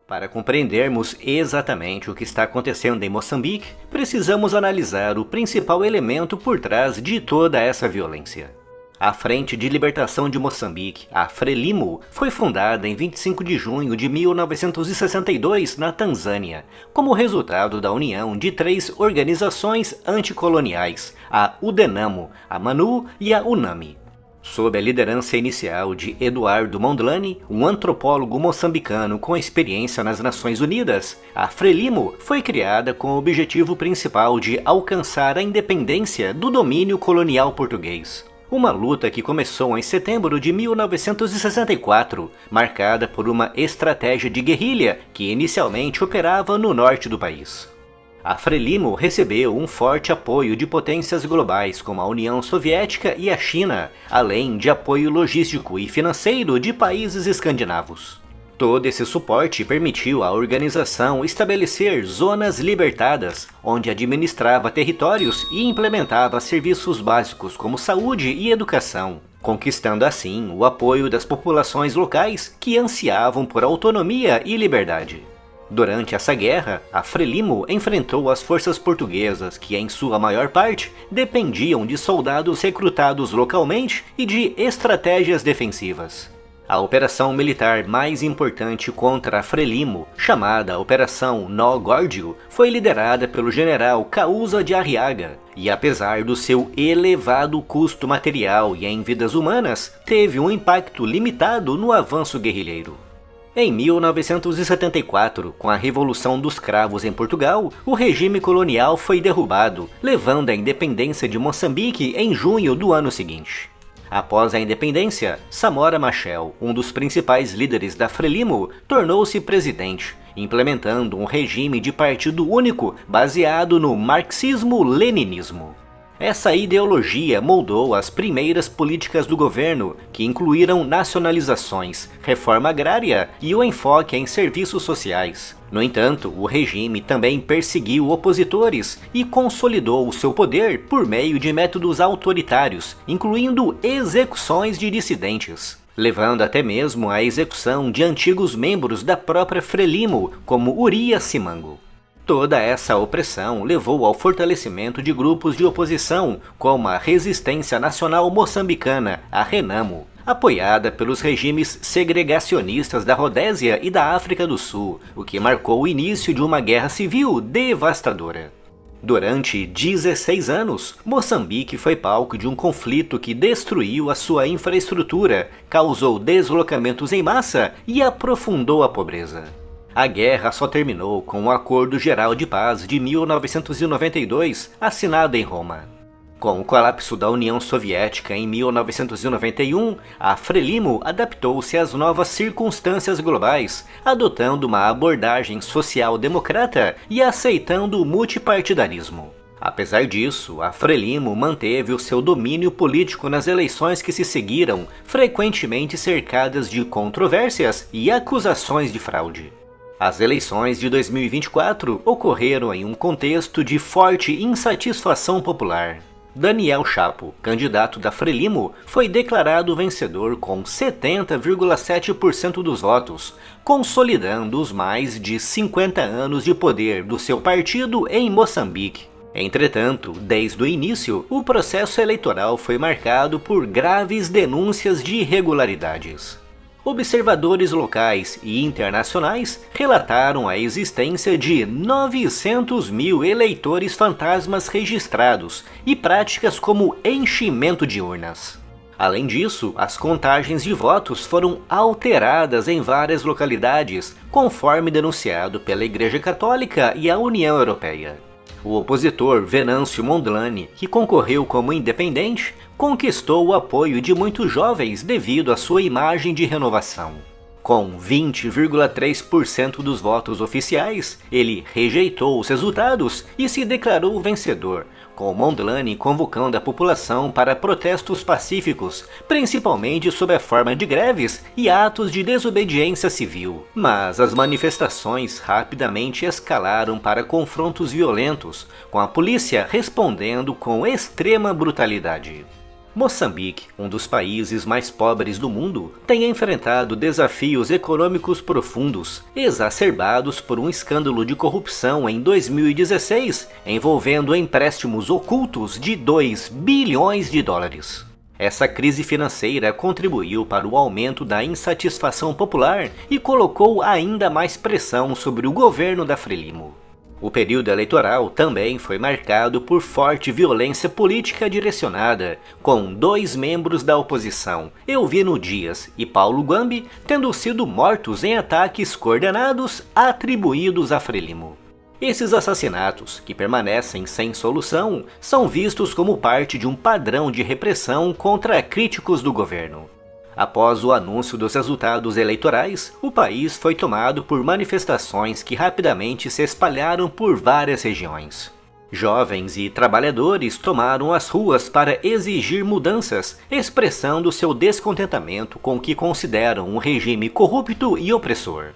Para compreendermos exatamente o que está acontecendo em Moçambique, precisamos analisar o principal elemento por trás de toda essa violência. A Frente de Libertação de Moçambique, a Frelimo, foi fundada em 25 de junho de 1962 na Tanzânia, como resultado da união de três organizações anticoloniais, a UDENAMO, a MANU e a UNAMI. Sob a liderança inicial de Eduardo Mondlane, um antropólogo moçambicano com experiência nas Nações Unidas, a Frelimo foi criada com o objetivo principal de alcançar a independência do domínio colonial português. Uma luta que começou em setembro de 1964, marcada por uma estratégia de guerrilha que inicialmente operava no norte do país. A Frelimo recebeu um forte apoio de potências globais como a União Soviética e a China, além de apoio logístico e financeiro de países escandinavos. Todo esse suporte permitiu à organização estabelecer zonas libertadas, onde administrava territórios e implementava serviços básicos como saúde e educação, conquistando assim o apoio das populações locais que ansiavam por autonomia e liberdade. Durante essa guerra, a Frelimo enfrentou as forças portuguesas que, em sua maior parte, dependiam de soldados recrutados localmente e de estratégias defensivas. A operação militar mais importante contra a Frelimo, chamada Operação Nó Górdio, foi liderada pelo general Causa de Arriaga, e apesar do seu elevado custo material e em vidas humanas, teve um impacto limitado no avanço guerrilheiro. Em 1974, com a Revolução dos Cravos em Portugal, o regime colonial foi derrubado, levando à independência de Moçambique em junho do ano seguinte. Após a independência, Samora Machel, um dos principais líderes da Frelimo, tornou-se presidente, implementando um regime de partido único baseado no marxismo-leninismo. Essa ideologia moldou as primeiras políticas do governo, que incluíram nacionalizações, reforma agrária e o enfoque em serviços sociais. No entanto, o regime também perseguiu opositores e consolidou o seu poder por meio de métodos autoritários, incluindo execuções de dissidentes, levando até mesmo à execução de antigos membros da própria Frelimo, como Urias Simango. Toda essa opressão levou ao fortalecimento de grupos de oposição, como a Resistência Nacional Moçambicana, a RENAMO, apoiada pelos regimes segregacionistas da Rodésia e da África do Sul, o que marcou o início de uma guerra civil devastadora. Durante 16 anos, Moçambique foi palco de um conflito que destruiu a sua infraestrutura, causou deslocamentos em massa e aprofundou a pobreza. A guerra só terminou com o Acordo Geral de Paz de 1992, assinado em Roma. Com o colapso da União Soviética em 1991, a Frelimo adaptou-se às novas circunstâncias globais, adotando uma abordagem social-democrata e aceitando o multipartidarismo. Apesar disso, a Frelimo manteve o seu domínio político nas eleições que se seguiram, frequentemente cercadas de controvérsias e acusações de fraude. As eleições de 2024 ocorreram em um contexto de forte insatisfação popular. Daniel Chapo, candidato da Frelimo, foi declarado vencedor com 70,7% dos votos, consolidando os mais de 50 anos de poder do seu partido em Moçambique. Entretanto, desde o início, o processo eleitoral foi marcado por graves denúncias de irregularidades. Observadores locais e internacionais relataram a existência de 900 mil eleitores fantasmas registrados e práticas como enchimento de urnas. Além disso, as contagens de votos foram alteradas em várias localidades, conforme denunciado pela Igreja Católica e a União Europeia. O opositor Venâncio Mondlane, que concorreu como independente, conquistou o apoio de muitos jovens devido à sua imagem de renovação. Com 20,3% dos votos oficiais, ele rejeitou os resultados e se declarou vencedor, com Mondlane convocando a população para protestos pacíficos, principalmente sob a forma de greves e atos de desobediência civil. Mas as manifestações rapidamente escalaram para confrontos violentos, com a polícia respondendo com extrema brutalidade. Moçambique, um dos países mais pobres do mundo, tem enfrentado desafios econômicos profundos, exacerbados por um escândalo de corrupção em 2016, envolvendo empréstimos ocultos de 2 bilhões de dólares. Essa crise financeira contribuiu para o aumento da insatisfação popular e colocou ainda mais pressão sobre o governo da Frelimo. O período eleitoral também foi marcado por forte violência política direcionada, com 2 membros da oposição, Elvino Dias e Paulo Guambi, tendo sido mortos em ataques coordenados atribuídos à Frelimo. Esses assassinatos, que permanecem sem solução, são vistos como parte de um padrão de repressão contra críticos do governo. Após o anúncio dos resultados eleitorais, o país foi tomado por manifestações que rapidamente se espalharam por várias regiões. Jovens e trabalhadores tomaram as ruas para exigir mudanças, expressando seu descontentamento com o que consideram um regime corrupto e opressor.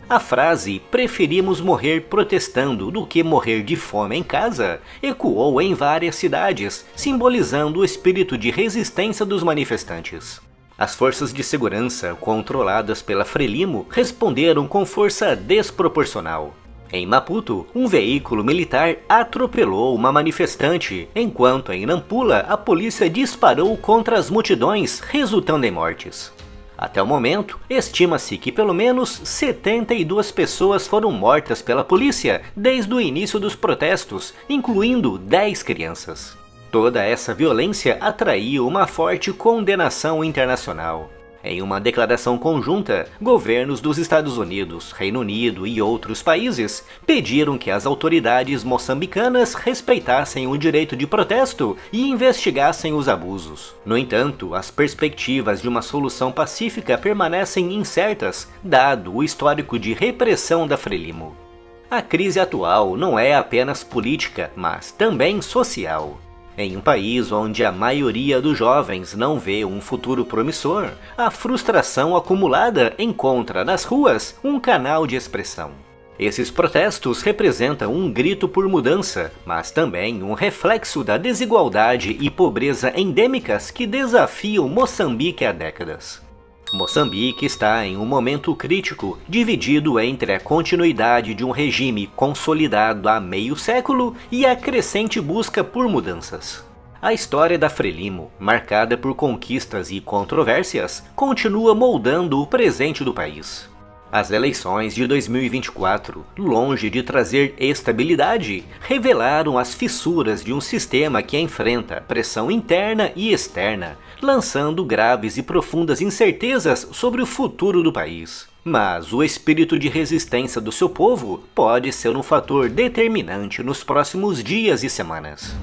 A frase "preferimos morrer protestando do que morrer de fome em casa" ecoou em várias cidades, simbolizando o espírito de resistência dos manifestantes. As forças de segurança, controladas pela Frelimo, responderam com força desproporcional. Em Maputo, um veículo militar atropelou uma manifestante, enquanto em Nampula a polícia disparou contra as multidões, resultando em mortes. Até o momento, estima-se que pelo menos 72 pessoas foram mortas pela polícia desde o início dos protestos, incluindo 10 crianças. Toda essa violência atraiu uma forte condenação internacional. Em uma declaração conjunta, governos dos Estados Unidos, Reino Unido e outros países pediram que as autoridades moçambicanas respeitassem o direito de protesto e investigassem os abusos. No entanto, as perspectivas de uma solução pacífica permanecem incertas, dado o histórico de repressão da Frelimo. A crise atual não é apenas política, mas também social. Em um país onde a maioria dos jovens não vê um futuro promissor, a frustração acumulada encontra nas ruas um canal de expressão. Esses protestos representam um grito por mudança, mas também um reflexo da desigualdade e pobreza endêmicas que desafiam Moçambique há décadas. Moçambique está em um momento crítico, dividido entre a continuidade de um regime consolidado há meio século e a crescente busca por mudanças. A história da Frelimo, marcada por conquistas e controvérsias, continua moldando o presente do país. As eleições de 2024, longe de trazer estabilidade, revelaram as fissuras de um sistema que enfrenta pressão interna e externa, lançando graves e profundas incertezas sobre o futuro do país. Mas o espírito de resistência do seu povo pode ser um fator determinante nos próximos dias e semanas.